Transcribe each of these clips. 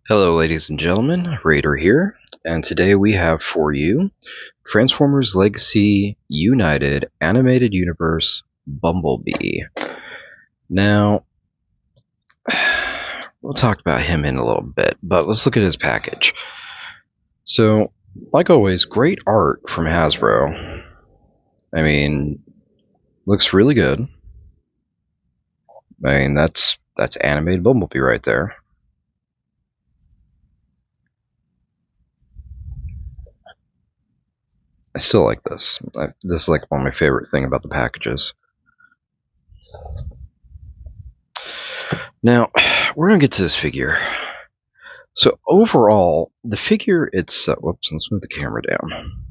Hello ladies and gentlemen, Raider here, and today we have for you Transformers Legacy United Animated Universe Bumblebee. Now, we'll talk about him in a little bit, but let's look at his package. So, like always, great art from Hasbro. I mean, looks really good. I mean, that's animated Bumblebee right there. I still like this. This is like one of my favorite things about the packages. Now, we're going to get to this figure. So overall, the figure itself... Whoops, let's move the camera down.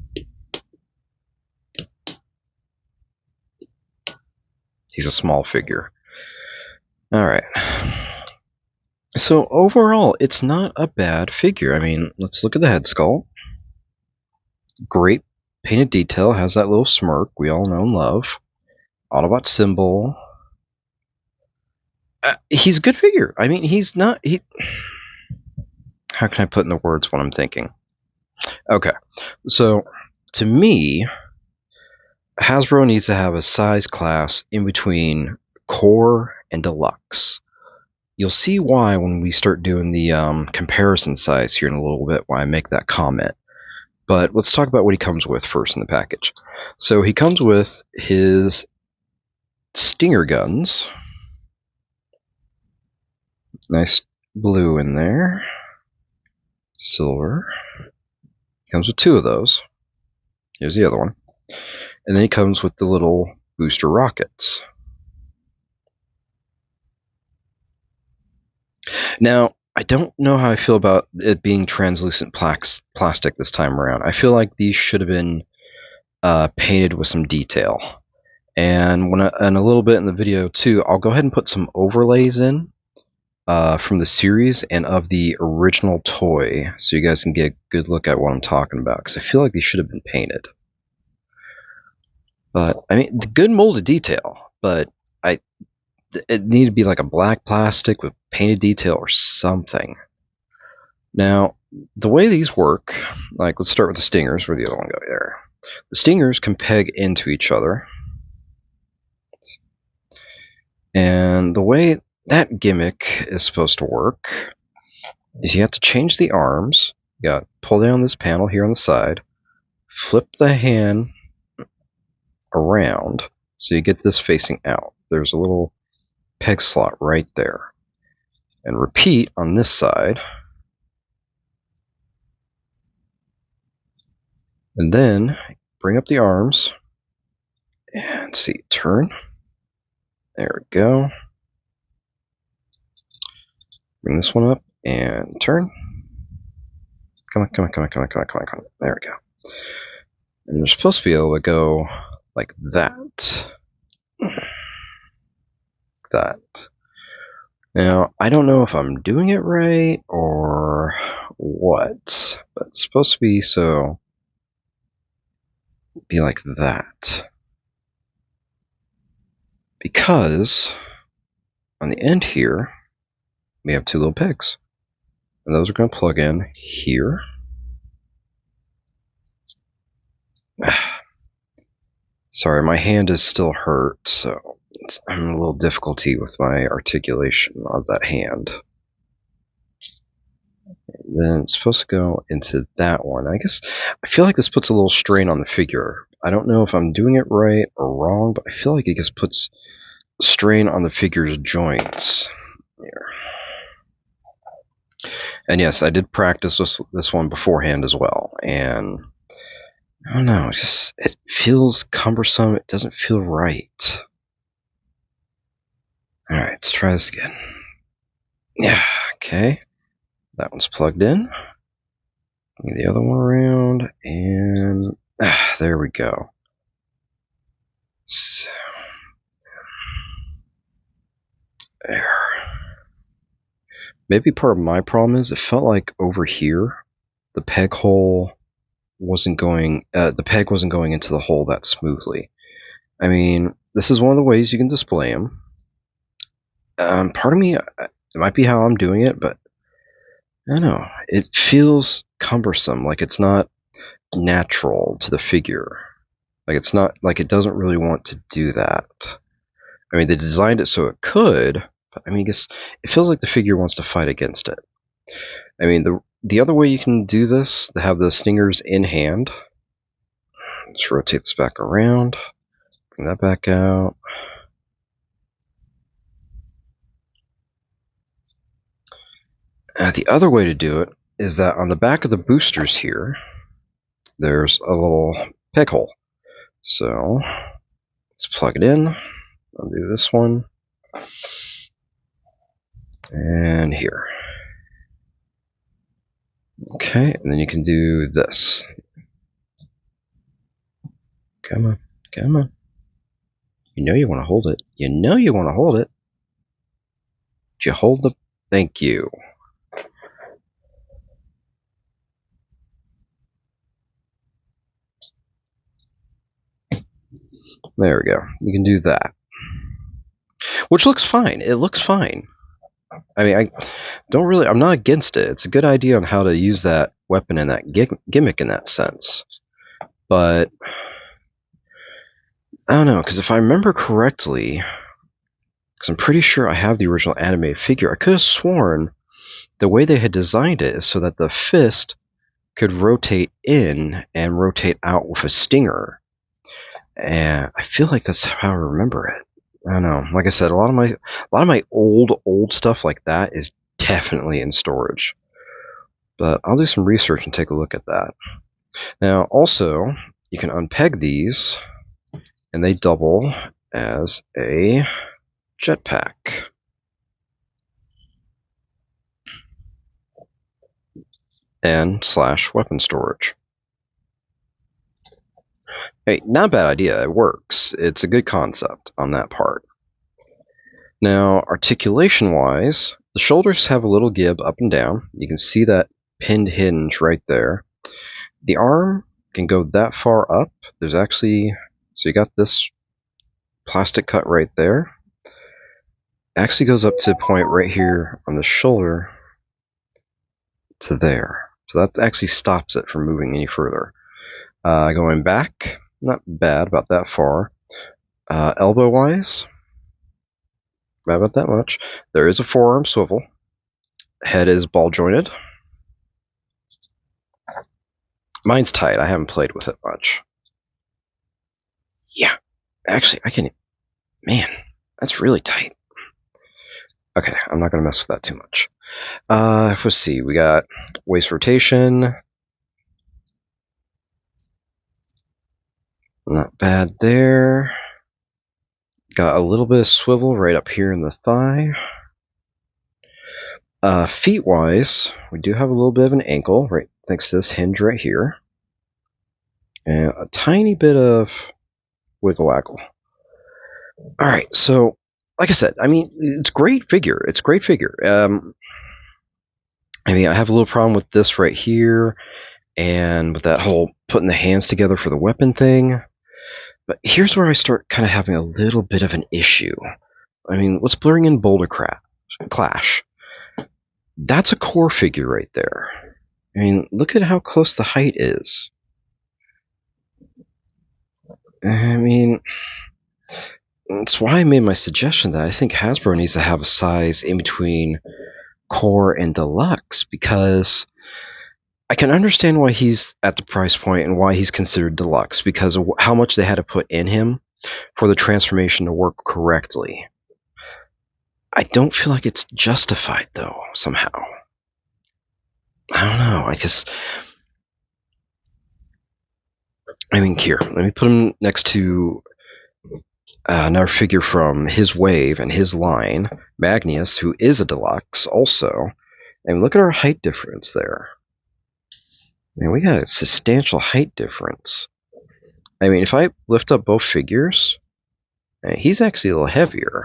He's a small figure. Alright. So overall, it's not a bad figure. I mean, let's look at the head sculpt. Great painted detail. Has that little smirk we all know and love. Autobot symbol. He's a good figure. I mean, he's not... How can I put in the words what I'm thinking? Okay, so to me, Hasbro needs to have a size class in between core and deluxe. You'll see why when we start doing the comparison size here in a little bit, why I make that comment. But let's talk about what he comes with first in the package. So he comes with his Stinger guns. Nice blue in there. Silver. Comes with two of those. Here's the other one. And then he comes with the little booster rockets. Now, I don't know how I feel about it being translucent plastic this time around. I feel like these should have been painted with some detail. And and a little bit in the video too, I'll go ahead and put some overlays in from the series and of the original toy, so you guys can get a good look at what I'm talking about. Because I feel like these should have been painted. But I mean, the good molded detail, but it needed to be like a black plastic with painted detail or something. Now, the way these work, like let's start with the stingers, where the other one go there. The stingers can peg into each other. And the way that gimmick is supposed to work is you have to change the arms. You got to pull down this panel here on the side, flip the hand around so you get this facing out. There's a little peg slot right there. And repeat on this side. And then bring up the arms and see, turn. There we go. Bring this one up and turn. Come on. There we go. And you're supposed to be able to go like that. That. Now, I don't know if I'm doing it right or what, but it's supposed to be so. Be like that. Because on the end here, we have two little pegs. And those are going to plug in here. Sorry, my hand is still hurt, so I'm having a little difficulty with my articulation of that hand. And then it's supposed to go into that one. I guess I feel like this puts a little strain on the figure. I don't know if I'm doing it right or wrong, but I feel like it just puts strain on the figure's joints. Here. And yes, I did practice this one beforehand as well, and I don't know, it feels cumbersome. It doesn't feel right. Alright, let's try this again. Yeah, okay. That one's plugged in. Move the other one around, and there we go. So, there. Maybe part of my problem is it felt like over here, the peg hole wasn't going. The peg wasn't going into the hole that smoothly. I mean, this is one of the ways you can display them. Part of me, it might be how I'm doing it, but I don't know. It feels cumbersome, like it's not natural to the figure. Like it's not like it doesn't really want to do that. I mean, they designed it so it could, but I mean, I guess it feels like the figure wants to fight against it. I mean, the other way you can do this, to have the stingers in hand. Let's rotate this back around. Bring that back out. The other way to do it is that on the back of the boosters here, there's a little peg hole. So let's plug it in. I'll do this one. And here. Okay, and then you can do this. Come on, come on. You know you want to hold it. You know you want to hold it. Did you hold the... Thank you. There we go. You can do that. Which looks fine. It looks fine. I mean, I'm not against it. It's a good idea on how to use that weapon and that gimmick in that sense. But I don't know, because if I remember correctly, because I'm pretty sure I have the original anime figure, I could have sworn the way they had designed it is so that the fist could rotate in and rotate out with a stinger. And I feel like that's how I remember it. I don't know. Like I said, a lot of my old stuff like that is definitely in storage. But I'll do some research and take a look at that. Now, also, you can unpeg these, and they double as a jetpack. And / weapon storage. Hey, not a bad idea. It works. It's a good concept on that part. Now, articulation-wise, the shoulders have a little give up and down. You can see that pinned hinge right there. The arm can go that far up. There's actually... So you got this plastic cut right there. It actually goes up to a point right here on the shoulder to there. So that actually stops it from moving any further. Going back, not bad, about that far. Elbow-wise, not about that much. There is a forearm swivel. Head is ball-jointed. Mine's tight. I haven't played with it much. Yeah. Actually, I can... Man, that's really tight. Okay, I'm not going to mess with that too much. Let's see. We got waist rotation. Not bad there. Got a little bit of swivel right up here in the thigh. Feet-wise, we do have a little bit of an ankle, right thanks to this hinge right here. And a tiny bit of wiggle-waggle. Alright, so, like I said, I mean, it's a great figure. It's a great figure. I mean, I have a little problem with this right here, and with that whole putting the hands together for the weapon thing. But here's where I start kind of having a little bit of an issue. I mean, let's bring in Boulder Clash. That's a core figure right there. I mean, look at how close the height is. I mean, that's why I made my suggestion that I think Hasbro needs to have a size in between core and deluxe, because I can understand why he's at the price point and why he's considered deluxe, because of how much they had to put in him for the transformation to work correctly. I don't feel like it's justified, though, somehow. I don't know. I mean, here, let me put him next to another figure from his wave and his line, Magnus, who is a deluxe also. And look at our height difference there. Man, we got a substantial height difference. I mean, if I lift up both figures, he's actually a little heavier.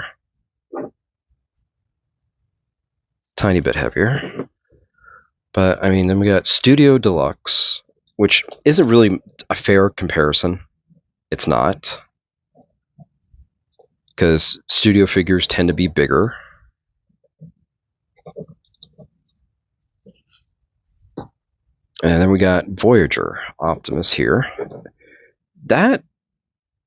Tiny bit heavier. But, I mean, then we got Studio Deluxe, which isn't really a fair comparison. It's not. Because studio figures tend to be bigger. And then we got Voyager Optimus here.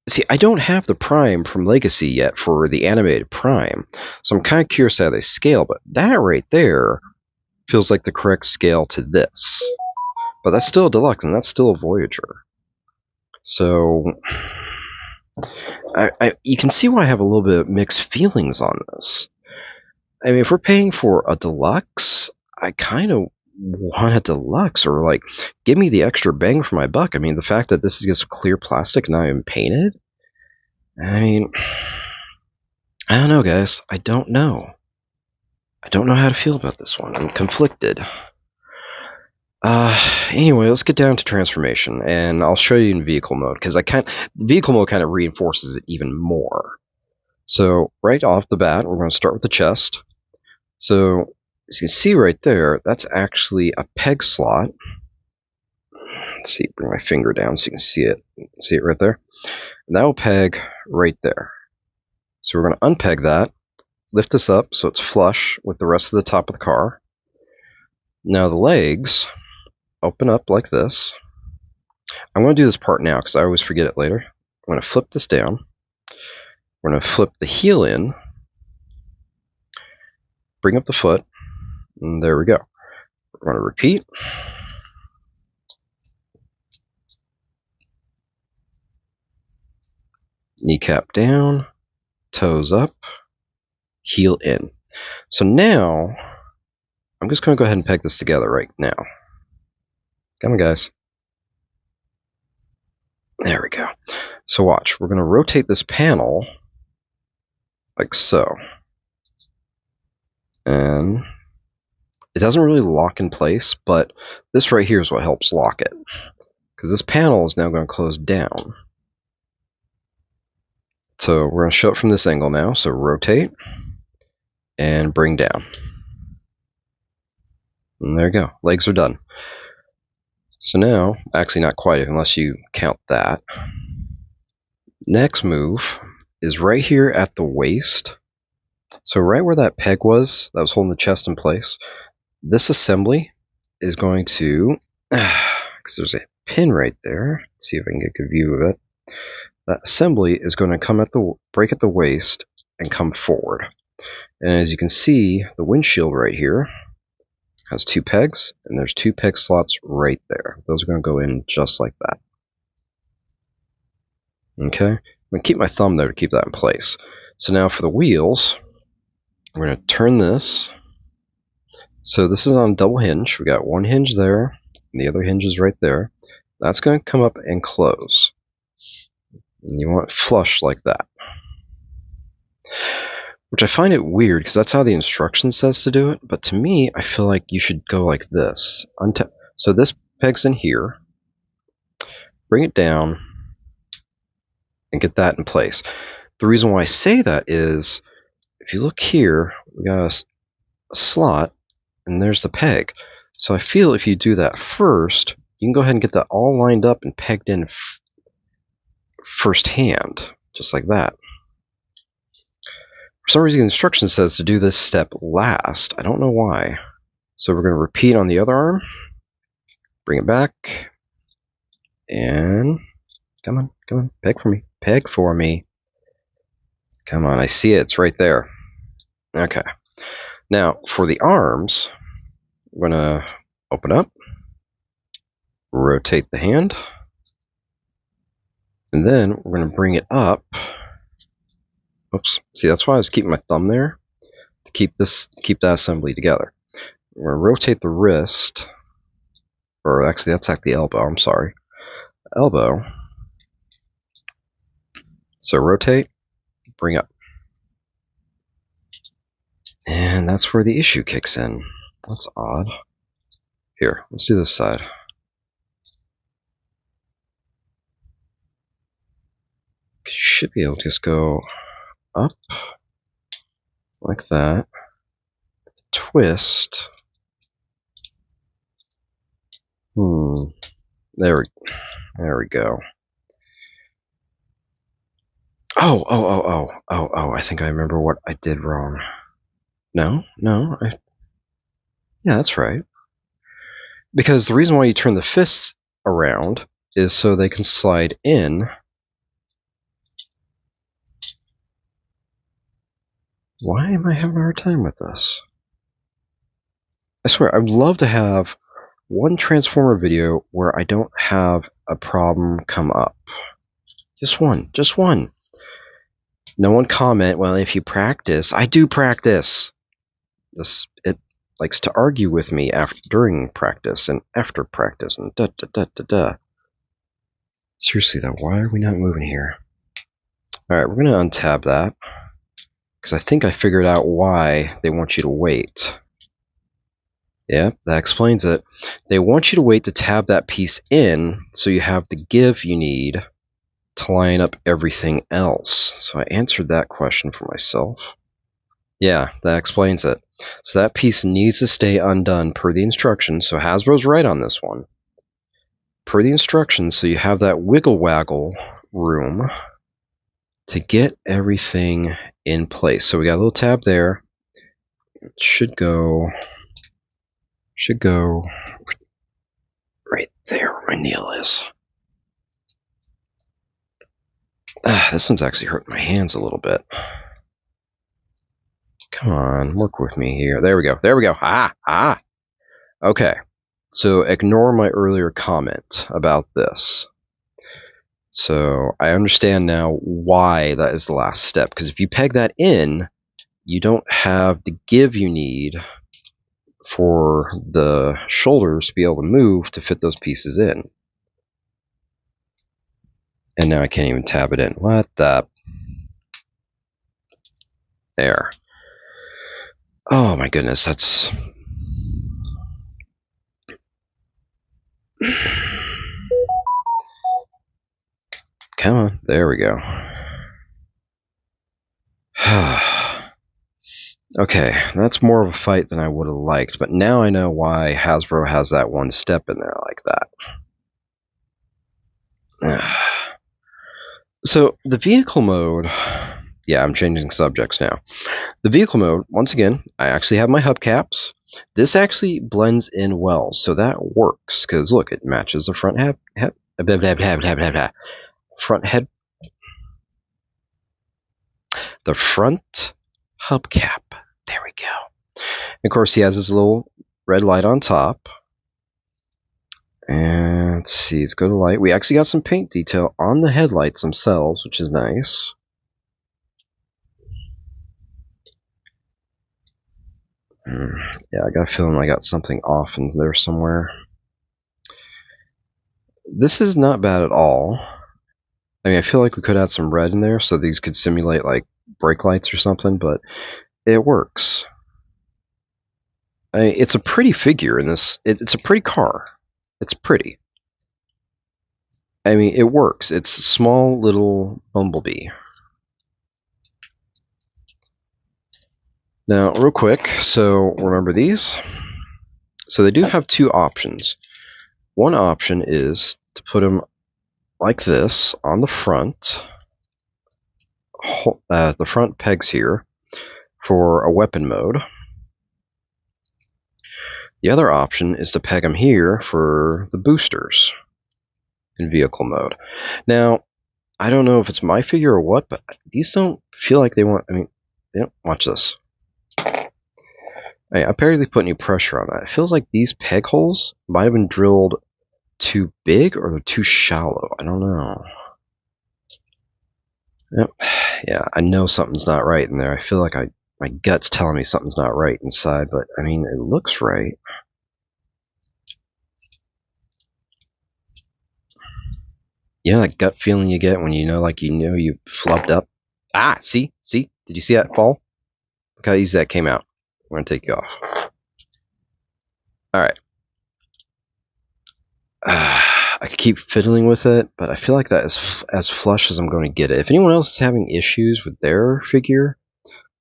See, I don't have the Prime from Legacy yet for the animated Prime, so I'm kind of curious how they scale, but that right there feels like the correct scale to this. But that's still a Deluxe, and that's still a Voyager. So, you can see why I have a little bit of mixed feelings on this. I mean, if we're paying for a Deluxe, I kind of want a Deluxe, or like, give me the extra bang for my buck. I mean, the fact that this is just clear plastic and not even painted, I mean, I don't know, guys. I don't know. I don't know how to feel about this one. I'm conflicted. Anyway, let's get down to transformation, and I'll show you in vehicle mode, because vehicle mode kind of reinforces it even more. So, right off the bat, we're going to start with the chest. So, as you can see right there, that's actually a peg slot. Let's see, bring my finger down so you can see it. See it right there? And that will peg right there. So we're going to unpeg that, lift this up so it's flush with the rest of the top of the car. Now the legs open up like this. I'm going to do this part now because I always forget it later. I'm going to flip this down. We're going to flip the heel in, bring up the foot, and there we go. We're going to repeat. Kneecap down, toes up, heel in. So now, I'm just going to go ahead and peg this together right now. Come on, guys. There we go. So watch, we're going to rotate this panel like so. And it doesn't really lock in place, but this right here is what helps lock it. Because this panel is now going to close down. So we're going to show it from this angle now. So rotate and bring down. And there you go. Legs are done. So now, actually not quite unless you count that. Next move is right here at the waist. So right where that peg was, that was holding the chest in place, this assembly is going to, because there's a pin right there, let's see if I can get a good view of it. That assembly is going to come at the break at the waist and come forward. And as you can see, the windshield right here has two pegs, and there's two peg slots right there. Those are going to go in just like that. Okay, I'm going to keep my thumb there to keep that in place. So now for the wheels, we're going to turn this. So this is on double hinge. We got one hinge there, and the other hinge is right there. That's going to come up and close. And you want it flush like that. Which I find it weird, because that's how the instruction says to do it, but to me, I feel like you should go like this. So this peg's in here. Bring it down, and get that in place. The reason why I say that is, if you look here, we got a slot, and there's the peg. So I feel if you do that first, you can go ahead and get that all lined up and pegged in firsthand, just like that. For some reason, the instruction says to do this step last. I don't know why. So we're going to repeat on the other arm. Bring it back. And come on, peg for me. Peg for me. Come on, I see it. It's right there. Okay. Now, for the arms, we're going to open up. Rotate the hand. And then we're going to bring it up. Oops. See, that's why I was keeping my thumb there, to keep that assembly together. We're going to rotate the wrist, or actually that's the elbow, I'm sorry. Elbow. So rotate, bring up. And that's where the issue kicks in. That's odd. Here, let's do this side. You should be able to just go up like that, twist. There we go. Oh, I think I remember what I did wrong. No, yeah, that's right. Because the reason why you turn the fists around is so they can slide in. Why am I having a hard time with this? I swear, I would love to have one Transformer video where I don't have a problem come up. Just one. Just one. No one comment, well, if you practice. I do practice. It likes to argue with me during practice and after practice and da-da-da-da-da. Seriously, though, why are we not moving here? Alright, we're going to untab that. Because I think I figured out why they want you to wait. Yep, that explains it. They want you to wait to tab that piece in so you have the give you need to line up everything else. So I answered that question for myself. Yeah, that explains it. So that piece needs to stay undone per the instructions. So Hasbro's right on this one. Per the instructions, so you have that wiggle waggle room to get everything in place. So we got a little tab there. It should go right there where my nail is. This one's actually hurting my hands a little bit. Come on, work with me here. There we go. There we go. Ah. Okay. So ignore my earlier comment about this. So I understand now why that is the last step. Because if you peg that in, you don't have the give you need for the shoulders to be able to move to fit those pieces in. And now I can't even tab it in. What the? There. Oh my goodness, that's... Come on, there we go. Okay, that's more of a fight than I would have liked, but now I know why Hasbro has that one step in there like that. So, the vehicle mode... Yeah, I'm changing subjects now. The vehicle mode, once again, I actually have my hubcaps. This actually blends in well, so that works, because look, it matches the front front head... The front hubcap. There we go. And of course, he has his little red light on top. And let's see, let's go to light. We actually got some paint detail on the headlights themselves, which is nice. Yeah, I got a feeling I got something off in there somewhere. This is not bad at all. I mean, I feel like we could add some red in there so these could simulate like brake lights or something, but it works. I mean, it's a pretty figure in this. It's a pretty car. It's pretty. I mean, it works. It's a small little Bumblebee. Now, real quick, so remember these. So they do have two options. One option is to put them like this on the front. The front pegs here for a weapon mode. The other option is to peg them here for the boosters in vehicle mode. Now, I don't know if it's my figure or what, but these don't feel like they want... I mean, they don't... Watch this. I'm barely putting any pressure on that. It feels like these peg holes might have been drilled too big or they're too shallow. I don't know. Yep. Yeah, I know something's not right in there. I feel like my gut's telling me something's not right inside, but I mean, it looks right. You know that gut feeling you get when you know you flubbed up? Ah, see? Did you see that fall? Look how easy that came out. I'm going to take you off. Alright. I could keep fiddling with it, but I feel like that is as flush as I'm going to get it. If anyone else is having issues with their figure,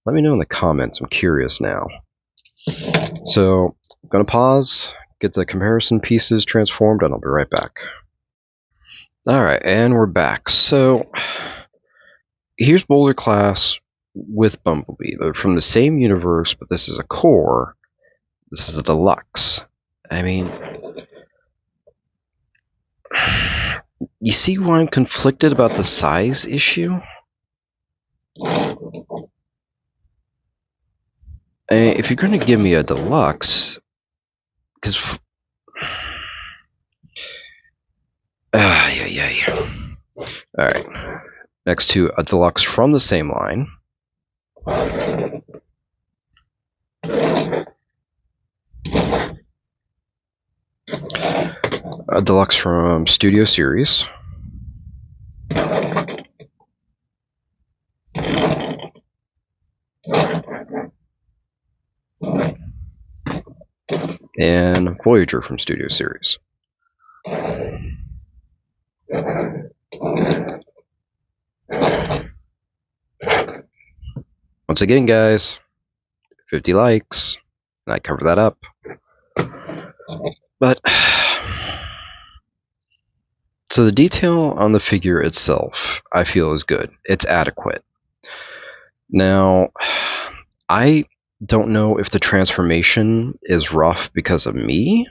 let me know in the comments. I'm curious now. So, I'm going to pause, get the comparison pieces transformed, and I'll be right back. Alright, and we're back. So, here's Boulder Class with Bumblebee. They're from the same universe, but this is a core. This is a deluxe. I mean, you see why I'm conflicted about the size issue? If you're going to give me a deluxe, because yeah. All right. Next to a deluxe from the same line. A deluxe from Studio Series. And Voyager from Studio Series. Once again, guys, 50 likes, and I cover that up. But, so the detail on the figure itself, I feel is good. It's adequate. Now, I don't know if the transformation is rough because of me,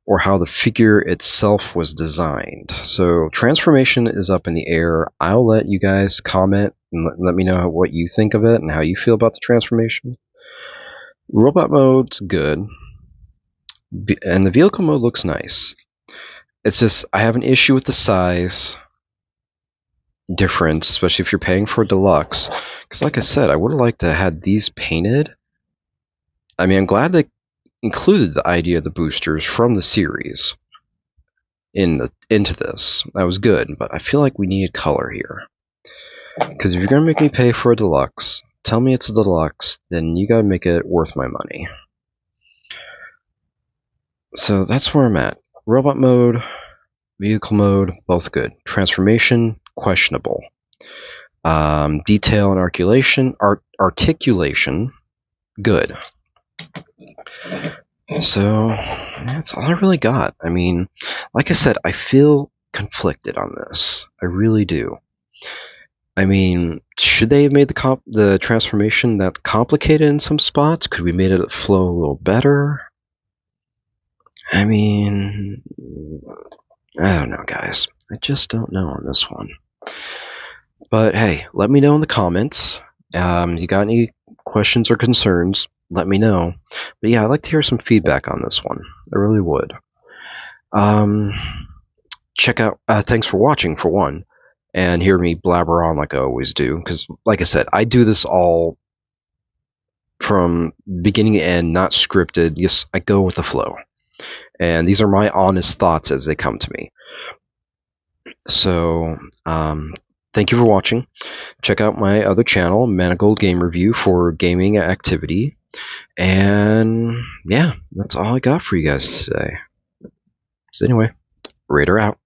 or how the figure itself was designed. So transformation is up in the air. I'll let you guys comment and let me know what you think of it and how you feel about the transformation. Robot mode's good, and the vehicle mode looks nice. It's just I have an issue with the size difference, especially if you're paying for a deluxe. Because like I said, I would have liked to have had these painted. I mean, I'm glad they included the idea of the boosters from the series into this. That was good, but I feel like we needed color here. Because if you're going to make me pay for a deluxe, tell me it's a deluxe, then you got to make it worth my money. So that's where I'm at. Robot mode, vehicle mode, both good. Transformation, questionable. Detail and articulation, good. So that's all I really got. I mean, like I said, I feel conflicted on this. I really do. I mean, should they have made the transformation that complicated in some spots? Could we made it flow a little better? I mean, I don't know, guys. I just don't know on this one. But hey, let me know in the comments. You got any questions or concerns? Let me know. But yeah, I'd like to hear some feedback on this one. I really would. Check out. Thanks for watching, for one, and hear me blabber on like I always do. Because, like I said, I do this all from beginning to end, not scripted. Yes, I go with the flow. And these are my honest thoughts as they come to me. So, thank you for watching. Check out my other channel, Manigold Game Review, for gaming activity. And yeah, that's all I got for you guys today. So anyway, Raider out.